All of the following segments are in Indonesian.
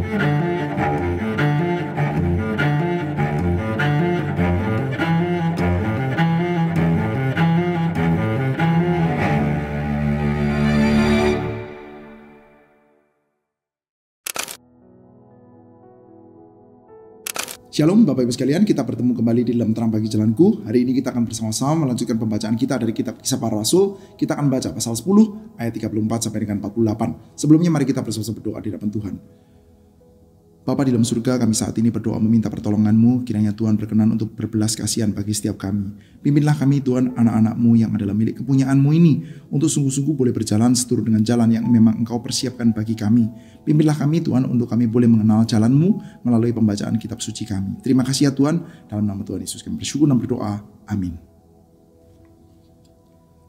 Shalom Bapak Ibu sekalian, kita bertemu kembali di dalam Terang Bagi Jalanku. Hari ini kita akan bersama-sama melanjutkan pembacaan kita dari kitab Kisah Para Rasul. Kita akan baca pasal 10 ayat 34 sampai dengan 48. Sebelumnya mari kita bersama-sama berdoa di hadapan Tuhan. Bapa di dalam surga, kami saat ini berdoa meminta pertolongan-Mu. Kiranya Tuhan berkenan untuk berbelas kasihan bagi setiap kami. Pimpinlah kami Tuhan, anak-anak-Mu yang adalah milik kepunyaan-Mu ini, untuk sungguh-sungguh boleh berjalan seturut dengan jalan yang memang Engkau persiapkan bagi kami. Pimpinlah kami Tuhan untuk kami boleh mengenal jalan-Mu melalui pembacaan kitab suci kami. Terima kasih ya Tuhan, dalam nama Tuhan Yesus kami bersyukur dan berdoa. Amin.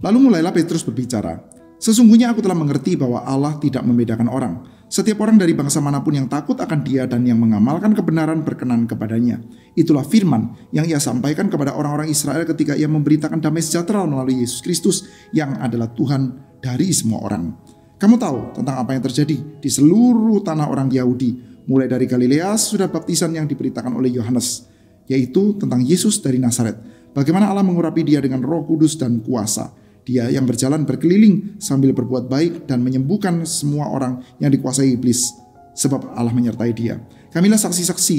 Lalu mulailah Petrus berbicara. Sesungguhnya aku telah mengerti bahwa Allah tidak membedakan orang. Setiap orang dari bangsa manapun yang takut akan Dia dan yang mengamalkan kebenaran berkenan kepadanya. Itulah firman yang Ia sampaikan kepada orang-orang Israel ketika Ia memberitakan damai sejahtera melalui Yesus Kristus yang adalah Tuhan dari semua orang. Kamu tahu tentang apa yang terjadi di seluruh tanah orang Yahudi, mulai dari Galilea sudah baptisan yang diberitakan oleh Yohanes, yaitu tentang Yesus dari Nazaret. Bagaimana Allah mengurapi Dia dengan Roh Kudus dan kuasa. Dia yang berjalan berkeliling sambil berbuat baik dan menyembuhkan semua orang yang dikuasai iblis, sebab Allah menyertai Dia. Kamilah saksi-saksi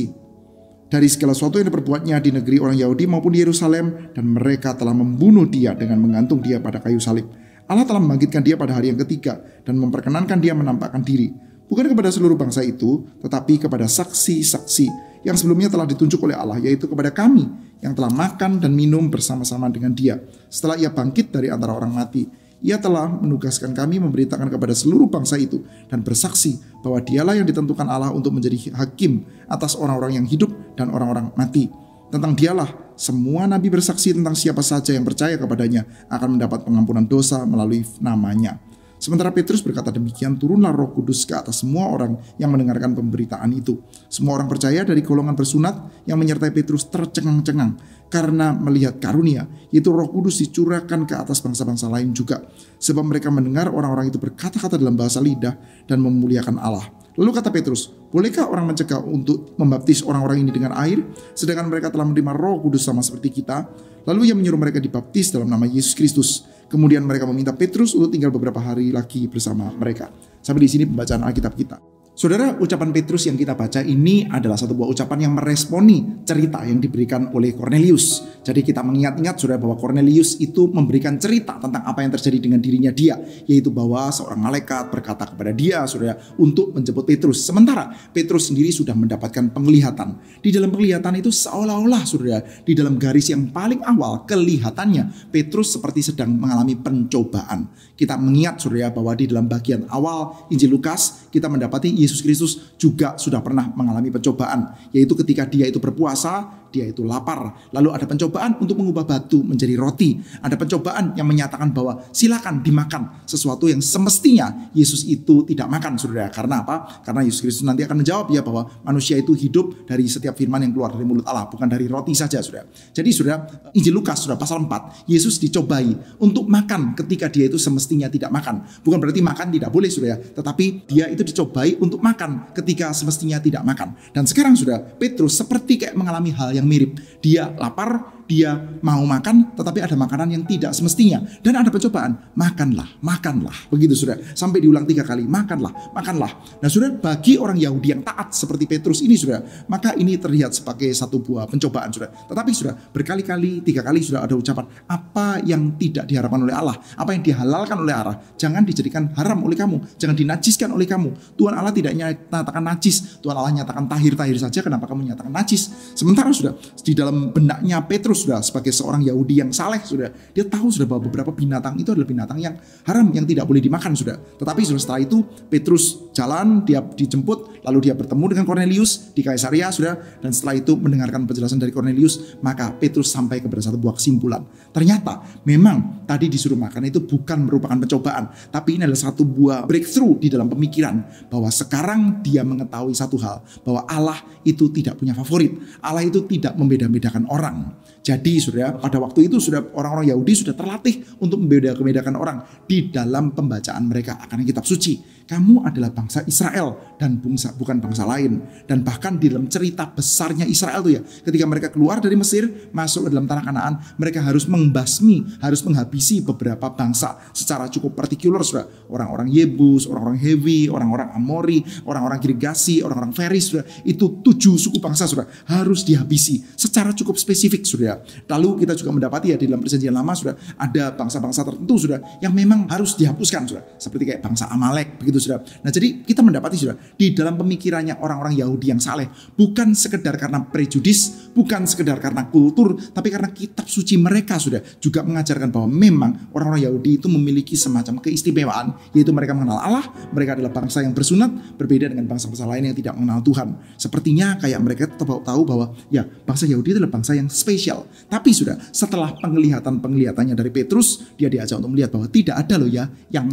dari segala sesuatu yang diperbuatnya di negeri orang Yahudi maupun di Yerusalem, dan mereka telah membunuh Dia dengan menggantung Dia pada kayu salib. Allah telah membangkitkan Dia pada hari yang ketiga dan memperkenankan Dia menampakkan diri, bukan kepada seluruh bangsa itu, tetapi kepada saksi-saksi yang sebelumnya telah ditunjuk oleh Allah, yaitu kepada kami yang telah makan dan minum bersama-sama dengan Dia setelah Ia bangkit dari antara orang mati. Ia telah menugaskan kami memberitakan kepada seluruh bangsa itu dan bersaksi bahwa Dialah yang ditentukan Allah untuk menjadi hakim atas orang-orang yang hidup dan orang-orang mati. Tentang Dialah semua nabi bersaksi tentang siapa saja yang percaya kepadanya akan mendapat pengampunan dosa melalui namanya. Sementara Petrus berkata demikian, turunlah Roh Kudus ke atas semua orang yang mendengarkan pemberitaan itu. Semua orang percaya dari golongan bersunat yang menyertai Petrus tercengang-cengang karena melihat karunia, yaitu Roh Kudus dicurahkan ke atas bangsa-bangsa lain juga. Sebab mereka mendengar orang-orang itu berkata-kata dalam bahasa lidah dan memuliakan Allah. Lalu kata Petrus, bolehkah orang mencegah untuk membaptis orang-orang ini dengan air, sedangkan mereka telah menerima Roh Kudus sama seperti kita? Lalu ia menyuruh mereka dibaptis dalam nama Yesus Kristus. Kemudian mereka meminta Petrus untuk tinggal beberapa hari lagi bersama mereka. Sampai di sini pembacaan Alkitab kita. Saudara, ucapan Petrus yang kita baca ini adalah satu buah ucapan yang meresponi cerita yang diberikan oleh Cornelius. Jadi kita mengingat-ingat saudara bahwa Cornelius itu memberikan cerita tentang apa yang terjadi dengan dirinya dia, yaitu bahwa seorang malaikat berkata kepada dia saudara untuk menjemput Petrus. Sementara Petrus sendiri sudah mendapatkan penglihatan. Di dalam penglihatan itu seolah-olah saudara, di dalam garis yang paling awal kelihatannya Petrus seperti sedang mengalami pencobaan. Kita mengingat saudara bahwa di dalam bagian awal Injil Lukas kita mendapati Yesus Kristus juga sudah pernah mengalami pencobaan, yaitu ketika Dia itu berpuasa, Dia itu lapar. Lalu ada pencobaan untuk mengubah batu menjadi roti. Ada pencobaan yang menyatakan bahwa silakan dimakan sesuatu yang semestinya Yesus itu tidak makan, saudara. Karena apa? Karena Yesus Kristus nanti akan menjawab ya bahwa manusia itu hidup dari setiap firman yang keluar dari mulut Allah, bukan dari roti saja, saudara. Jadi saudara, Injil Lukas saudara pasal 4, Yesus dicobai untuk makan ketika Dia itu semestinya tidak makan. Bukan berarti makan tidak boleh, saudara, tetapi Dia itu dicobai untuk makan ketika semestinya tidak makan. Dan sekarang saudara, Petrus seperti kayak mengalami hal yang mirip. Dia lapar, dia mau makan, tetapi ada makanan yang tidak semestinya. Dan ada pencobaan, makanlah, makanlah. Begitu saudara, sampai diulang 3 kali, makanlah, makanlah. Nah saudara, bagi orang Yahudi yang taat seperti Petrus ini saudara, maka ini terlihat sebagai satu buah pencobaan saudara. Tetapi saudara, berkali-kali, 3 kali sudah ada ucapan, apa yang tidak diharapkan oleh Allah, apa yang dihalalkan oleh Allah, jangan dijadikan haram oleh kamu, jangan dinajiskan oleh kamu. Tuhan Allah tidak nyatakan najis, Tuhan Allah nyatakan tahir-tahir saja, kenapa kamu nyatakan najis? Sementara sudah di dalam benaknya Petrus sudah sebagai seorang Yahudi yang saleh sudah, dia tahu sudah bahwa beberapa binatang itu adalah binatang yang haram, yang tidak boleh dimakan sudah. Tetapi sudah setelah itu Petrus jalan, dia dijemput, lalu dia bertemu dengan Cornelius di Kaisarea sudah, dan setelah itu mendengarkan penjelasan dari Cornelius, maka Petrus sampai kepada satu buah kesimpulan. Ternyata memang tadi disuruh makan itu bukan merupakan pencobaan, tapi ini adalah satu buah breakthrough di dalam pemikiran bahwa sekarang dia mengetahui satu hal, bahwa Allah itu tidak punya favorit, Allah itu tidak membeda-bedakan orang. Jadi saudara, pada waktu itu sudah orang-orang Yahudi sudah terlatih untuk membedakan orang di dalam pembacaan mereka akan kitab suci. Kamu adalah bangsa Israel dan bukan bangsa lain. Dan bahkan di dalam cerita besarnya Israel tuh ya, ketika mereka keluar dari Mesir masuk ke dalam tanah Kanaan, mereka harus membasmi, harus menghabisi beberapa bangsa secara cukup partikular, saudara. Orang-orang Yebus, orang-orang Hewi, orang-orang Amori, orang-orang Girgasi, orang-orang Feris, saudara. Itu 7 suku bangsa, saudara, harus dihabisi secara cukup spesifik, saudara. Lalu kita juga mendapati ya di dalam Perjanjian Lama, saudara, ada bangsa-bangsa tertentu, saudara, yang memang harus dihapuskan, saudara. Seperti kayak bangsa Amalek, begitu, saudara. Nah, jadi kita mendapati, saudara, di dalam pemikirannya orang-orang Yahudi yang saleh, bukan sekedar karena prejudis, bukan sekedar karena kultur, tapi karena kitab suci mereka, saudara, juga mengajarkan bahwa memang orang-orang Yahudi itu memiliki semacam keistimewaan, yaitu mereka mengenal Allah, mereka adalah bangsa yang bersunat, berbeda dengan bangsa-bangsa lain yang tidak mengenal Tuhan. Sepertinya kayak mereka tahu bahwa ya bangsa Yahudi adalah bangsa yang spesial. Tapi sudah setelah penglihatannya dari Petrus, dia diajak untuk melihat bahwa tidak ada loh ya yang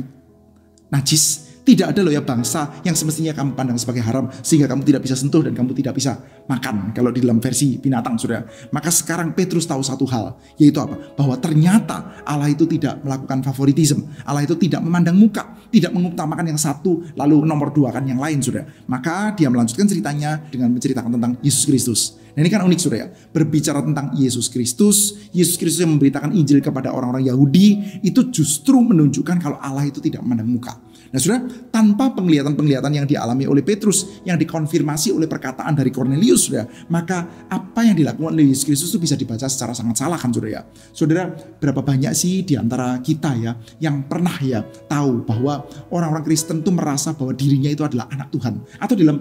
najis. Tidak ada loh ya bangsa yang semestinya kamu pandang sebagai haram sehingga kamu tidak bisa sentuh dan kamu tidak bisa makan kalau di dalam versi binatang, saudara. Maka sekarang Petrus tahu satu hal, yaitu apa? Bahwa ternyata Allah itu tidak melakukan favoritisme. Allah itu tidak memandang muka, tidak mengutamakan yang satu lalu nomor 2 kan yang lain, saudara. Maka dia melanjutkan ceritanya dengan menceritakan tentang Yesus Kristus. Nah, ini kan unik, saudara ya. Berbicara tentang Yesus Kristus yang memberitakan Injil kepada orang-orang Yahudi itu justru menunjukkan kalau Allah itu tidak memandang muka. Nah, saudara, tanpa penglihatan-penglihatan yang dialami oleh Petrus yang dikonfirmasi oleh perkataan dari Cornelius, saudara, maka apa yang dilakukan oleh Yesus Kristus itu bisa dibaca secara sangat salah kan, saudara ya. Saudara, berapa banyak sih di antara kita ya yang pernah ya tahu bahwa orang-orang Kristen itu merasa bahwa dirinya itu adalah anak Tuhan, atau dalam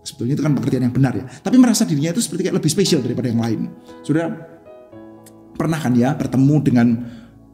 sebetulnya itu kan pengertian yang benar ya, tapi merasa dirinya itu seperti kayak lebih spesial daripada yang lain. Saudara, pernah kan ya bertemu dengan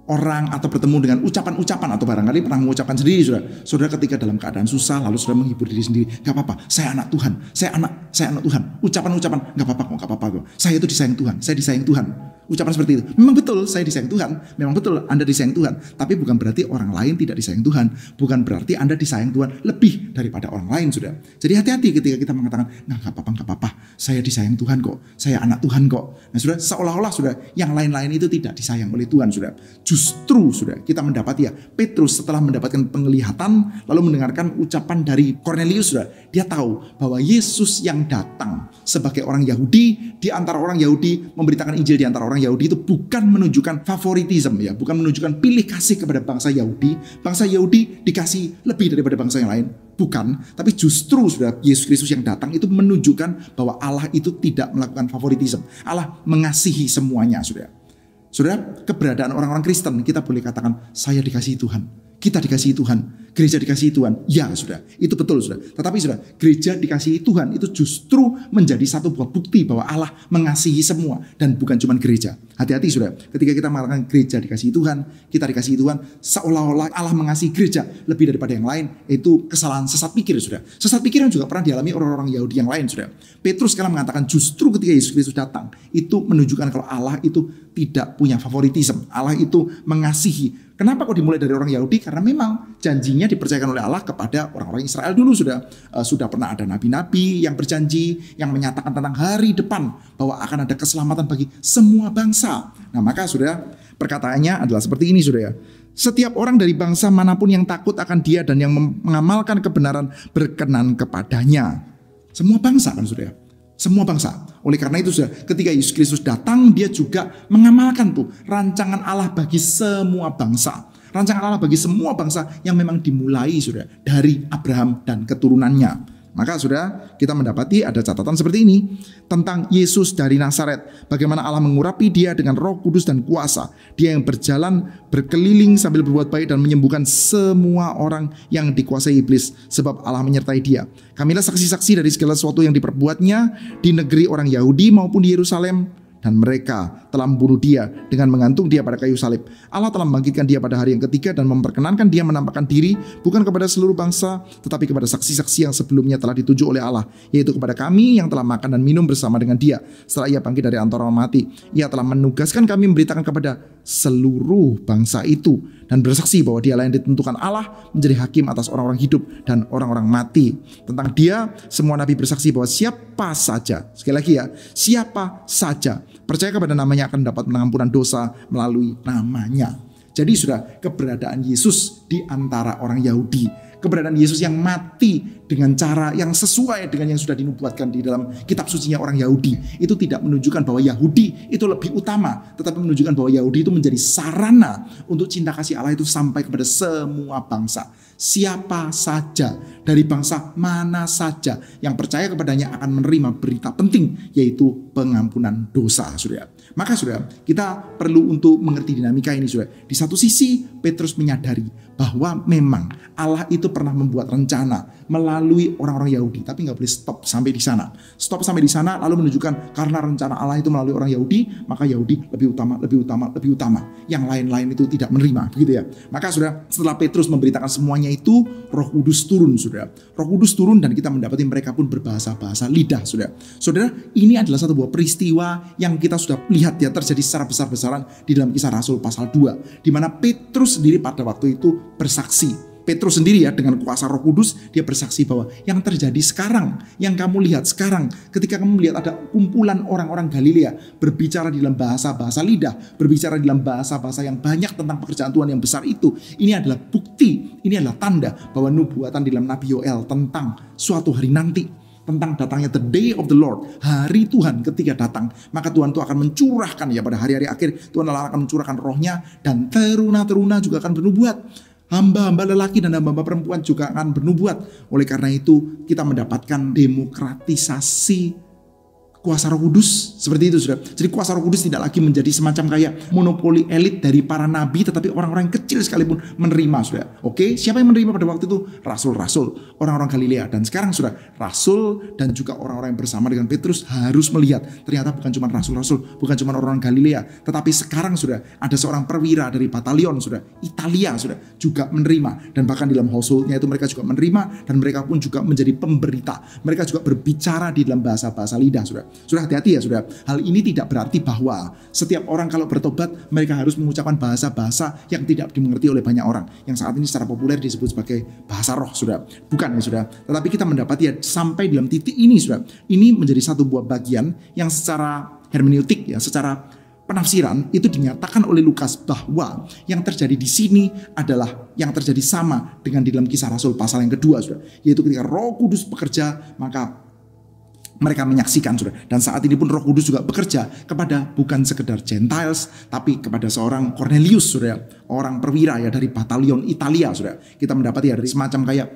orang atau bertemu dengan ucapan-ucapan atau barangkali pernah mengucapkan sendiri, saudara ketika dalam keadaan susah lalu saudara menghibur diri sendiri, gak apa-apa, saya anak Tuhan, saya anak Tuhan, ucapan-ucapan gak apa-apa kok, saya itu disayang Tuhan, saya disayang Tuhan, ucapan seperti itu. Memang betul saya disayang Tuhan, memang betul Anda disayang Tuhan, tapi bukan berarti orang lain tidak disayang Tuhan, bukan berarti Anda disayang Tuhan lebih daripada orang lain, saudara. Jadi hati-hati ketika kita mengatakan, nah gak apa-apa, saya disayang Tuhan kok, saya anak Tuhan kok. Nah, saudara, seolah-olah saudara yang lain-lain itu tidak disayang oleh Tuhan, saudara. Justru saudara kita mendapati ya Petrus setelah mendapatkan penglihatan lalu mendengarkan ucapan dari Cornelius, saudara, dia tahu bahwa Yesus yang datang sebagai orang Yahudi di antara orang Yahudi, memberitakan Injil di antara orang Yahudi itu bukan menunjukkan favoritisme ya, bukan menunjukkan pilih kasih kepada bangsa Yahudi. Bangsa Yahudi dikasih lebih daripada bangsa yang lain, bukan, tapi justru saudara Yesus Kristus yang datang itu menunjukkan bahwa Allah itu tidak melakukan favoritisme. Allah mengasihi semuanya, saudara. Saudara, keberadaan orang-orang Kristen, kita boleh katakan, saya dikasihi Tuhan, kita dikasihi Tuhan, gereja dikasihi Tuhan. Ya, saudara, itu betul, saudara. Tetapi, saudara, gereja dikasihi Tuhan itu justru menjadi satu buah bukti bahwa Allah mengasihi semua dan bukan cuma gereja. Hati-hati, saudara, ketika kita mengatakan gereja dikasihi Tuhan, kita dikasihi Tuhan, seolah-olah Allah mengasihi gereja lebih daripada yang lain. Itu kesalahan sesat pikir, saudara. Sesat pikir yang juga pernah dialami orang-orang Yahudi yang lain, saudara. Petrus sekarang mengatakan justru ketika Yesus Kristus datang, itu menunjukkan kalau Allah itu tidak punya favoritisme. Allah itu mengasihi. Kenapa kok dimulai dari orang Yahudi? Karena memang janjinya dipercayakan oleh Allah kepada orang-orang Israel dulu, sudah pernah ada nabi-nabi yang berjanji, yang menyatakan tentang hari depan bahwa akan ada keselamatan bagi semua bangsa. Nah, maka saudara, perkataannya adalah seperti ini, saudara. Setiap orang dari bangsa manapun yang takut akan Dia dan yang mengamalkan kebenaran berkenan kepadanya. Semua bangsa kan, saudara. Semua bangsa. Oleh karena itu, saudara, ketika Yesus Kristus datang, dia juga mengamalkan tuh rancangan Allah bagi semua bangsa. Rancangan Allah bagi semua bangsa yang memang dimulai, saudara, dari Abraham dan keturunannya. Maka saudara, kita mendapati ada catatan seperti ini tentang Yesus dari Nazaret. Bagaimana Allah mengurapi dia dengan Roh Kudus dan kuasa. Dia yang berjalan berkeliling sambil berbuat baik dan menyembuhkan semua orang yang dikuasai iblis, sebab Allah menyertai dia. Kamilah saksi-saksi dari segala sesuatu yang diperbuatnya di negeri orang Yahudi maupun di Yerusalem. Dan mereka telah membunuh dia dengan menggantung dia pada kayu salib. Allah telah membangkitkan dia pada hari yang ketiga dan memperkenankan dia menampakkan diri bukan kepada seluruh bangsa, tetapi kepada saksi-saksi yang sebelumnya telah dituju oleh Allah, yaitu kepada kami yang telah makan dan minum bersama dengan dia setelah ia bangkit dari antara orang mati. Ia telah menugaskan kami memberitakan kepada seluruh bangsa itu dan bersaksi bahwa dialah yang ditentukan Allah menjadi hakim atas orang-orang hidup dan orang-orang mati. Tentang dia, semua nabi bersaksi bahwa siapa saja, sekali lagi ya, siapa saja percaya kepada namanya akan dapat pengampunan dosa melalui namanya. Jadi sudah keberadaan Yesus di antara orang Yahudi, keberadaan Yesus yang mati dengan cara yang sesuai dengan yang sudah dinubuatkan di dalam kitab sucinya orang Yahudi, itu tidak menunjukkan bahwa Yahudi itu lebih utama, tetapi menunjukkan bahwa Yahudi itu menjadi sarana untuk cinta kasih Allah itu sampai kepada semua bangsa. Siapa saja, dari bangsa mana saja yang percaya kepadanya akan menerima berita penting, yaitu pengampunan dosa, saudara. Maka saudara, kita perlu untuk mengerti dinamika ini, saudara. Di satu sisi, Petrus menyadari bahwa memang Allah itu pernah membuat rencana melalui orang-orang Yahudi, tapi nggak boleh stop sampai di sana. Stop sampai di sana lalu menunjukkan karena rencana Allah itu melalui orang Yahudi, maka Yahudi lebih utama, lebih utama, lebih utama. Yang lain-lain itu tidak menerima, begitu ya. Maka saudara, setelah Petrus memberitakan semuanya itu, Roh Kudus turun, saudara. Roh Kudus turun dan kita mendapati mereka pun berbahasa-bahasa lidah, saudara. Saudara, ini adalah satu buah peristiwa yang kita sudah lihat ya terjadi secara besar-besaran di dalam Kisah Rasul pasal 2, di mana Petrus sendiri pada waktu itu bersaksi. Petrus sendiri ya dengan kuasa Roh Kudus dia bersaksi bahwa yang terjadi sekarang, yang kamu lihat sekarang, ketika kamu melihat ada kumpulan orang-orang Galilea berbicara di dalam bahasa-bahasa lidah, berbicara di dalam bahasa-bahasa yang banyak tentang pekerjaan Tuhan yang besar itu, ini adalah bukti, ini adalah tanda bahwa nubuatan di dalam Nabi Yoel tentang suatu hari nanti, tentang datangnya the day of the Lord, hari Tuhan ketika datang, maka Tuhan itu akan mencurahkan ya pada hari-hari akhir, Tuhan Allah akan mencurahkan rohnya dan teruna-teruna juga akan bernubuat. Hamba-hamba lelaki dan hamba-hamba perempuan juga akan bernubuat. Oleh karena itu kita mendapatkan demokratisasi kuasa Roh Kudus seperti itu, saudara. Jadi kuasa Roh Kudus tidak lagi menjadi semacam kayak monopoli elit dari para nabi, tetapi orang-orang yang kecil sekalipun menerima, saudara. Oke, siapa yang menerima pada waktu itu? Rasul-rasul, orang-orang Galilea. Dan sekarang, saudara, rasul dan juga orang-orang yang bersama dengan Petrus harus melihat ternyata bukan cuma rasul-rasul, bukan cuma orang Galilea, tetapi sekarang, saudara, ada seorang perwira dari batalion, saudara, Italia, saudara, juga menerima. Dan bahkan di dalam householdnya itu mereka juga menerima dan mereka pun juga menjadi pemberita. Mereka juga berbicara di dalam bahasa-bahasa lidah, saudara. Sudah hati-hati ya, saudara. Hal ini tidak berarti bahwa setiap orang kalau bertobat mereka harus mengucapkan bahasa-bahasa yang tidak dimengerti oleh banyak orang, yang saat ini secara populer disebut sebagai bahasa roh, saudara. Bukan ya, saudara. Tetapi kita mendapati ya sampai dalam titik ini, saudara. Ini menjadi satu buah bagian yang secara hermeneutik ya, secara penafsiran itu dinyatakan oleh Lukas bahwa yang terjadi di sini adalah yang terjadi sama dengan di dalam Kisah Rasul pasal yang kedua, saudara. Yaitu ketika Roh Kudus bekerja, maka mereka menyaksikan, saudara. Dan saat ini pun Roh Kudus juga bekerja kepada bukan sekedar Gentiles, tapi kepada seorang Cornelius, saudara. Orang perwira ya dari batalion Italia, saudara. Kita mendapati ya dari semacam kayak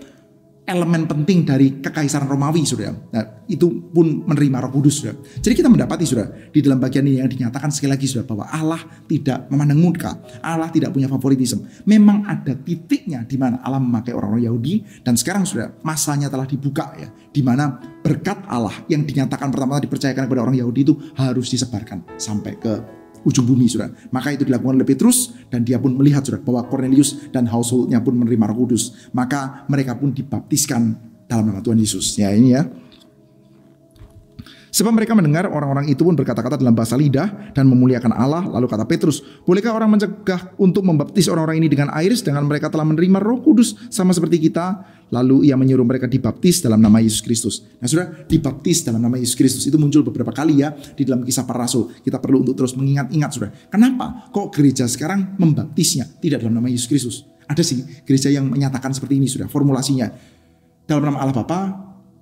elemen penting dari kekaisaran Romawi, saudara. Nah, itu pun menerima Roh Kudus, saudara. Jadi kita mendapati, saudara, di dalam bagian ini yang dinyatakan sekali lagi, saudara, bahwa Allah tidak memandang muka, Allah tidak punya favoritisme. Memang ada titiknya di mana Allah memakai orang-orang Yahudi, dan sekarang, saudara, masanya telah dibuka ya, di mana berkat Allah yang dinyatakan pertama dipercayakan kepada orang Yahudi itu harus disebarkan sampai ke ujung bumi, saudara. Maka itu dilakukan oleh Petrus dan dia pun melihat, saudara, bahwa Cornelius dan householdnya pun menerima Roh Kudus. Maka mereka pun dibaptiskan dalam nama Tuhan Yesus. Ya ini ya. Sebab mereka mendengar orang-orang itu pun berkata-kata dalam bahasa lidah dan memuliakan Allah. Lalu kata Petrus, bolehkah orang mencegah untuk membaptis orang-orang ini dengan air sedangkan mereka telah menerima Roh Kudus sama seperti kita? Lalu ia menyuruh mereka dibaptis dalam nama Yesus Kristus. Nah, saudara, dibaptis dalam nama Yesus Kristus itu muncul beberapa kali ya di dalam Kisah Para Rasul. Kita perlu untuk terus mengingat-ingat, saudara. Kenapa kok gereja sekarang membaptisnya tidak dalam nama Yesus Kristus? Ada sih gereja yang menyatakan seperti ini, saudara, formulasinya. Dalam nama Allah Bapa,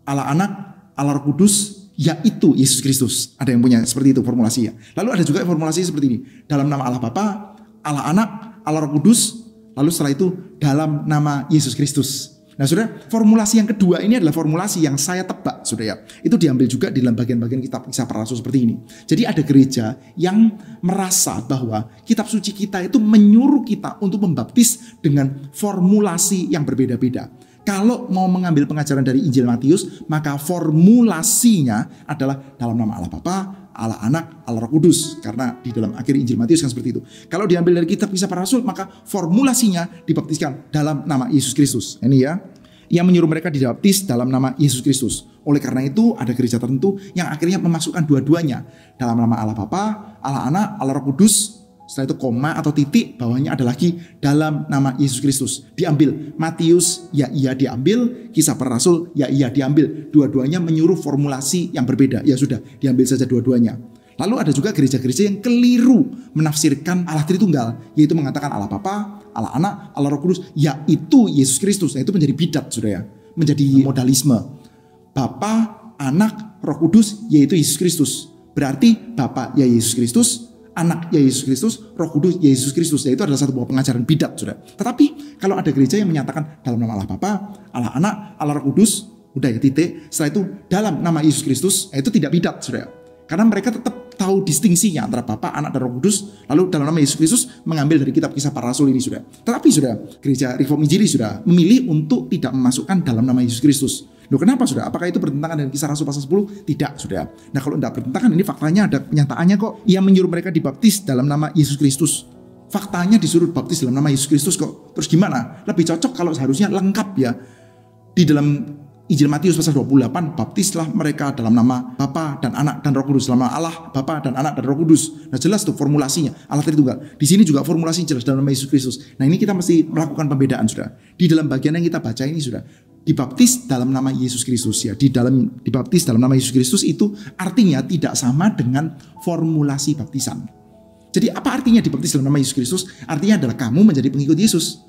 Allah Anak, Allah Roh Kudus, yaitu Yesus Kristus. Ada yang punya seperti itu formulasinya. Lalu ada juga formulasi seperti ini. Dalam nama Allah Bapa, Allah Anak, Allah Roh Kudus, lalu setelah itu dalam nama Yesus Kristus. Nah, saudara, formulasi yang kedua ini adalah formulasi yang saya tebak, saudara ya. Itu diambil juga di dalam bagian-bagian kitab Kisah Para Rasul seperti ini. Jadi ada gereja yang merasa bahwa kitab suci kita itu menyuruh kita untuk membaptis dengan formulasi yang berbeda-beda. Kalau mau mengambil pengajaran dari Injil Matius, maka formulasinya adalah dalam nama Allah Bapa, Allah Anak, Allah Roh Kudus. Karena di dalam akhir Injil Matius kan seperti itu. Kalau diambil dari kitab Kisah Para Rasul, maka formulasinya dibaptiskan dalam nama Yesus Kristus. Ini ya, yang menyuruh mereka dibaptis dalam nama Yesus Kristus. Oleh karena itu ada gereja tertentu yang akhirnya memasukkan dua-duanya dalam nama Allah Bapa, Allah Anak, Allah Roh Kudus. Setelah itu koma atau titik, bawahnya ada lagi dalam nama Yesus Kristus. Diambil. Matius, ya iya diambil. Kisah Para Rasul, ya iya diambil. Dua-duanya menyuruh formulasi yang berbeda. Ya sudah, diambil saja dua-duanya. Lalu ada juga gereja-gereja yang keliru menafsirkan Allah Tritunggal, yaitu mengatakan Allah Bapa, Allah Anak, Allah Roh Kudus, yaitu Yesus Kristus. Nah, itu menjadi bidat, sudah ya. Menjadi modalisme. Bapa, Anak, Roh Kudus, yaitu Yesus Kristus. Berarti Bapa ya Yesus Kristus, Anak ya Yesus Kristus, Roh Kudus ya Yesus Kristus. Itu adalah satu buah pengajaran bidat, sudah. Tetapi kalau ada gereja yang menyatakan dalam nama Allah Bapa, Allah Anak, Allah Roh Kudus, udah ya titik. Setelah itu dalam nama Yesus Kristus, itu tidak bidat, sudah. Karena mereka tetap tahu distingsinya antara Bapa, Anak, dan Roh Kudus. Lalu dalam nama Yesus Kristus mengambil dari kitab Kisah Para Rasul ini, sudah. Tetapi sudah, gereja Reform Injili sudah memilih untuk tidak memasukkan dalam nama Yesus Kristus. Loh, kenapa, sudah? Apakah itu bertentangan dengan Kisah Rasul pasal 10? Tidak, sudah. Nah, kalau tidak bertentangan, ini faktanya ada penyataannya kok. Ia menyuruh mereka dibaptis dalam nama Yesus Kristus. Faktanya disuruh baptis dalam nama Yesus Kristus kok. Terus gimana? Lebih cocok kalau seharusnya lengkap ya. Di dalam Injil Matius pasal 28, baptislah mereka dalam nama Bapa dan Anak dan Roh Kudus. Dalam nama Allah, Bapa dan Anak dan Roh Kudus. Nah, jelas tuh formulasinya. Allah Tritunggal. Di sini juga formulasi jelas dalam nama Yesus Kristus. Nah, ini kita mesti melakukan pembedaan, sudah. Di dalam bagian yang kita baca ini, sudah. Dibaptis dalam nama Yesus Kristus ya. Dibaptis dalam nama Yesus Kristus itu artinya tidak sama dengan formulasi baptisan. Jadi apa artinya dibaptis dalam nama Yesus Kristus? Artinya adalah kamu menjadi pengikut Yesus.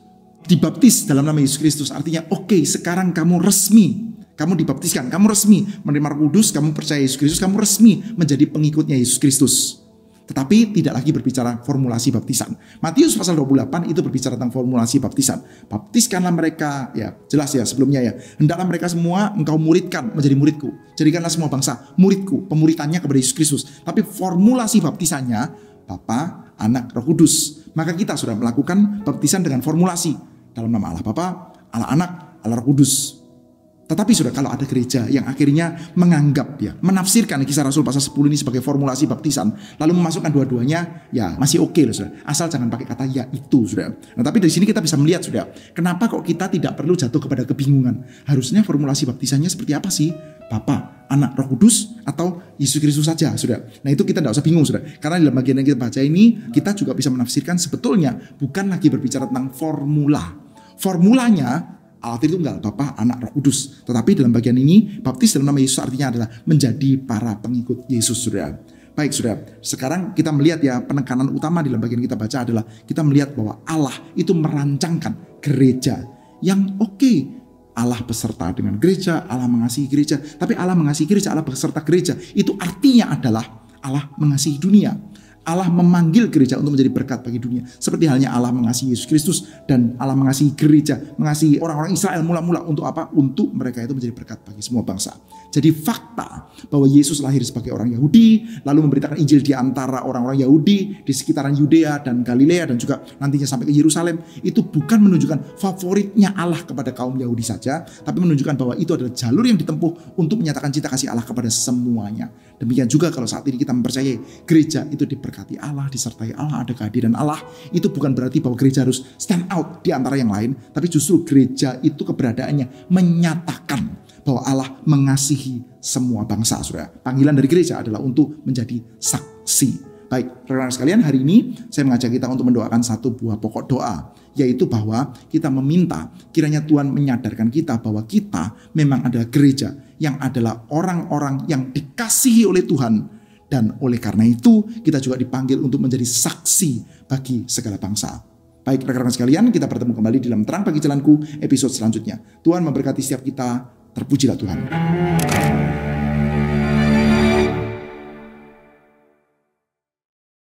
Dibaptis dalam nama Yesus Kristus artinya oke, sekarang kamu resmi. Kamu dibaptiskan, kamu resmi menerima Roh Kudus, kamu percaya Yesus Kristus, kamu resmi menjadi pengikutnya Yesus Kristus. Tetapi tidak lagi berbicara formulasi baptisan. Matius pasal 28 itu berbicara tentang formulasi baptisan. Baptiskanlah mereka, ya jelas ya sebelumnya ya. Hendaklah mereka semua engkau muridkan menjadi muridku. Jadikanlah semua bangsa muridku, pemuritannya kepada Yesus Kristus. Tapi formulasi baptisannya Bapa, Anak, Roh Kudus. Maka kita sudah melakukan baptisan dengan formulasi dalam nama Allah Bapa, Allah Anak, Allah Roh Kudus. Tetapi sudah kalau ada gereja yang akhirnya menganggap ya, menafsirkan Kisah Rasul pasal 10 ini sebagai formulasi baptisan, lalu memasukkan dua-duanya, ya masih oke loh sudah. Asal jangan pakai kata ya itu, sudah. Nah, tapi dari sini kita bisa melihat, sudah, kenapa kok kita tidak perlu jatuh kepada kebingungan. Harusnya formulasi baptisannya seperti apa sih? Bapa, Anak, Roh Kudus, atau Yesus Kristus saja, sudah. Nah, itu kita tidak usah bingung, sudah. Karena dalam bagian yang kita baca ini, kita juga bisa menafsirkan sebetulnya bukan lagi berbicara tentang formula. Formulanya Allah Tritunggal, Bapa, Anak, Roh Kudus. Tetapi dalam bagian ini, baptis dalam nama Yesus artinya adalah menjadi para pengikut Yesus, saudara. Baik, saudara. Sekarang kita melihat ya, penekanan utama dalam bagian kita baca adalah kita melihat bahwa Allah itu merancangkan gereja yang oke. Allah beserta dengan gereja, Allah mengasihi gereja. Tapi Allah mengasihi gereja, Allah beserta gereja. Itu artinya adalah Allah mengasihi dunia. Allah memanggil gereja untuk menjadi berkat bagi dunia. Seperti halnya Allah mengasihi Yesus Kristus dan Allah mengasihi gereja, mengasihi orang-orang Israel mula-mula untuk apa? Untuk mereka itu menjadi berkat bagi semua bangsa. Jadi fakta bahwa Yesus lahir sebagai orang Yahudi, lalu memberitakan Injil di antara orang-orang Yahudi di sekitaran Yudea dan Galilea dan juga nantinya sampai ke Yerusalem, itu bukan menunjukkan favoritnya Allah kepada kaum Yahudi saja, tapi menunjukkan bahwa itu adalah jalur yang ditempuh untuk menyatakan cinta kasih Allah kepada semuanya. Demikian juga kalau saat ini kita mempercayai gereja itu diberkati Allah, disertai Allah, ada kehadiran Allah, itu bukan berarti bahwa gereja harus stand out di antara yang lain, tapi justru gereja itu keberadaannya menyatakan bahwa Allah mengasihi semua bangsa, saudara. Panggilan dari gereja adalah untuk menjadi saksi. Baik, rekan-rekan sekalian, hari ini saya mengajak kita untuk mendoakan satu buah pokok doa, yaitu bahwa kita meminta kiranya Tuhan menyadarkan kita bahwa kita memang adalah gereja yang adalah orang-orang yang dikasihi oleh Tuhan, dan oleh karena itu kita juga dipanggil untuk menjadi saksi bagi segala bangsa. Baik, rekan-rekan sekalian, kita bertemu kembali di dalam Terang Bagi Jalanku episode selanjutnya. Tuhan memberkati setiap kita. Terpujilah Tuhan.